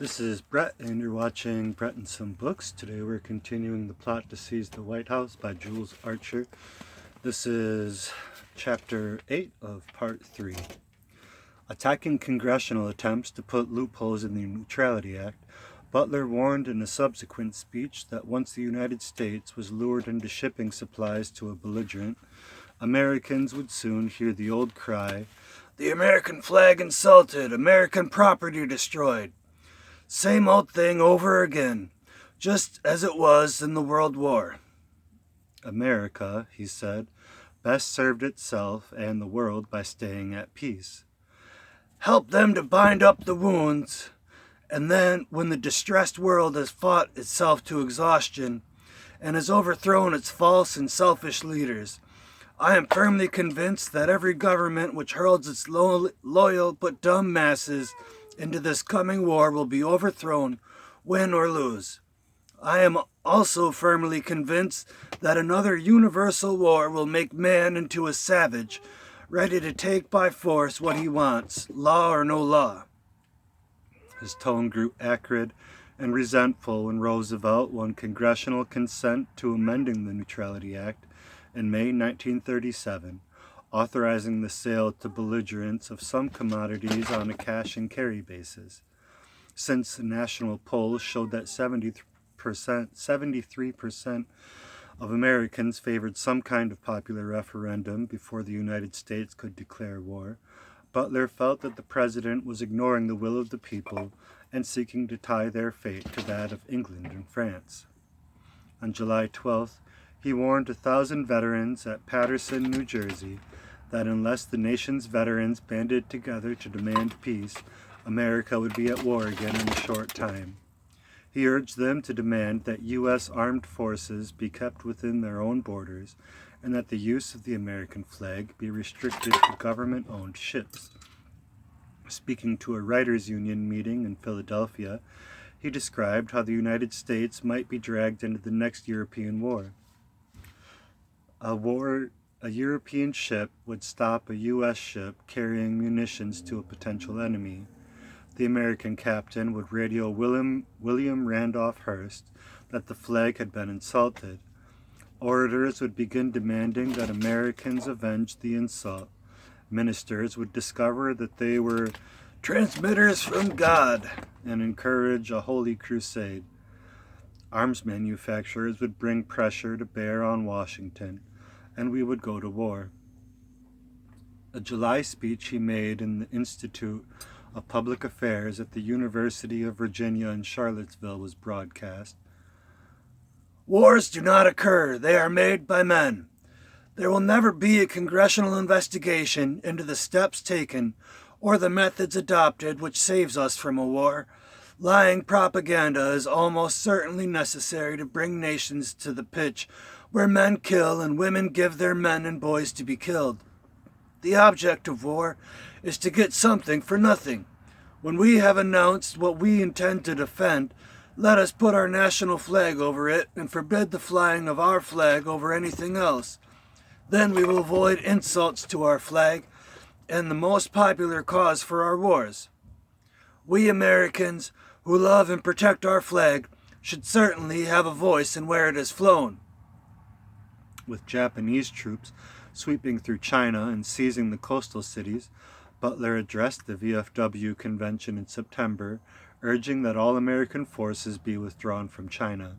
This is Brett, and you're watching Brett and Some Books. Today we're continuing the plot to seize the White House by Jules Archer. This is Chapter 8 of Part 3. Attacking congressional attempts to put loopholes in the Neutrality Act, Butler warned in a subsequent speech that once the United States was lured into shipping supplies to a belligerent, Americans would soon hear the old cry, "The American flag insulted, American property destroyed." Same old thing over again, just as it was in the World War. America, he said, best served itself and the world by staying at peace. Help them to bind up the wounds, and then when the distressed world has fought itself to exhaustion and has overthrown its false and selfish leaders, I am firmly convinced that every government which hurls its loyal but dumb masses into this coming war will be overthrown, win or lose. I am also firmly convinced that another universal war will make man into a savage, ready to take by force what he wants, law or no law. His tone grew acrid and resentful when Roosevelt won congressional consent to amending the Neutrality Act in May 1937, authorizing the sale to belligerents of some commodities on a cash-and-carry basis. Since the national polls showed that 73% of Americans favored some kind of popular referendum before the United States could declare war, Butler felt that the president was ignoring the will of the people and seeking to tie their fate to that of England and France. On July 12th, he warned 1,000 veterans at Paterson, New Jersey, that unless the nation's veterans banded together to demand peace, America would be at war again in a short time. He urged them to demand that U.S. armed forces be kept within their own borders and that the use of the American flag be restricted to government-owned ships. Speaking to a writers' union meeting in Philadelphia, he described how the United States might be dragged into the next European war. A European ship would stop a U.S. ship carrying munitions to a potential enemy. The American captain would radio William Randolph Hearst that the flag had been insulted. Orators would begin demanding that Americans avenge the insult. Ministers would discover that they were transmitters from God and encourage a holy crusade. Arms manufacturers would bring pressure to bear on Washington, and we would go to war. A July speech he made in the Institute of Public Affairs at the University of Virginia in Charlottesville was broadcast. Wars do not occur, they are made by men. There will never be a congressional investigation into the steps taken or the methods adopted which saves us from a war. Lying propaganda is almost certainly necessary to bring nations to the pitch where men kill and women give their men and boys to be killed. The object of war is to get something for nothing. When we have announced what we intend to defend, let us put our national flag over it and forbid the flying of our flag over anything else. Then we will avoid insults to our flag and the most popular cause for our wars. We Americans who love and protect our flag should certainly have a voice in where it is flown. With Japanese troops sweeping through China and seizing the coastal cities, Butler addressed the VFW convention in September, urging that all American forces be withdrawn from China.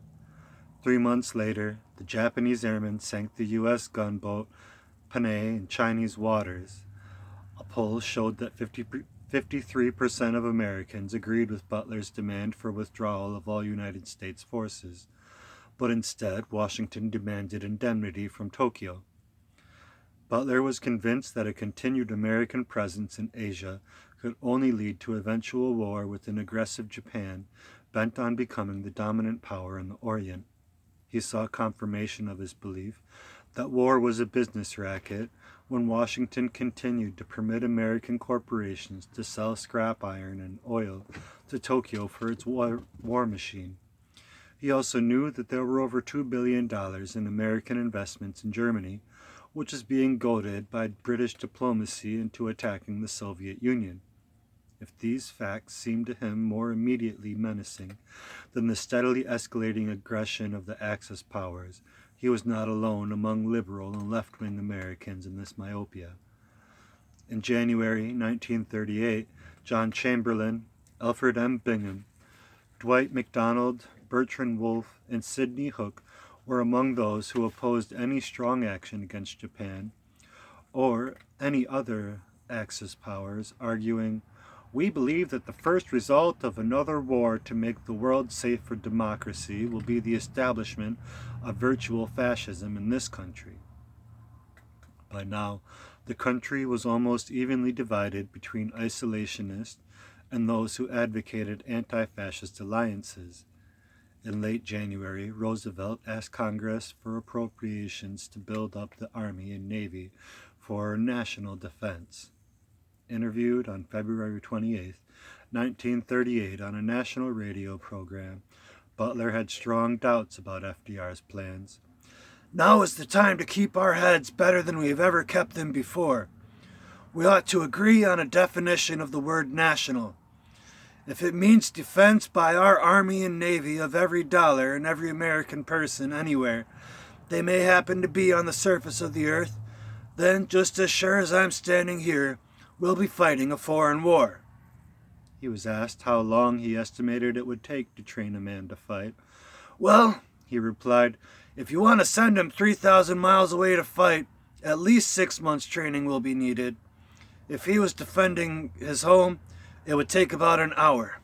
3 months later, the Japanese airmen sank the U.S. gunboat Panay in Chinese waters. A poll showed that 53% of Americans agreed with Butler's demand for withdrawal of all United States forces, but instead Washington demanded indemnity from Tokyo. Butler was convinced that a continued American presence in Asia could only lead to eventual war with an aggressive Japan bent on becoming the dominant power in the Orient. He saw confirmation of his belief that war was a business racket when Washington continued to permit American corporations to sell scrap iron and oil to Tokyo for its war machine. He also knew that there were over $2 billion in American investments in Germany, which is being goaded by British diplomacy into attacking the Soviet Union. if these facts seemed to him more immediately menacing than the steadily escalating aggression of the Axis powers, he was not alone among liberal and left-wing Americans in this myopia. In January 1938, John Chamberlain, Alfred M. Bingham, Dwight MacDonald, Bertrand Wolfe, and Sidney Hook were among those who opposed any strong action against Japan or any other Axis powers, arguing, "We believe that the first result of another war to make the world safe for democracy will be the establishment of virtual fascism in this country." By now, the country was almost evenly divided between isolationists and those who advocated anti-fascist alliances. In late January, Roosevelt asked Congress for appropriations to build up the Army and Navy for national defense. Interviewed on February 28, 1938, on a national radio program, Butler had strong doubts about FDR's plans. "Now is the time to keep our heads better than we have ever kept them before. We ought to agree on a definition of the word national. If it means defense by our Army and Navy of every dollar and every American person anywhere they may happen to be on the surface of the earth, then just as sure as I'm standing here, we'll be fighting a foreign war." He was asked how long he estimated it would take to train a man to fight. "Well," he replied, "if you want to send him 3,000 miles away to fight, at least 6 months training will be needed. If he was defending his home, it would take about an hour."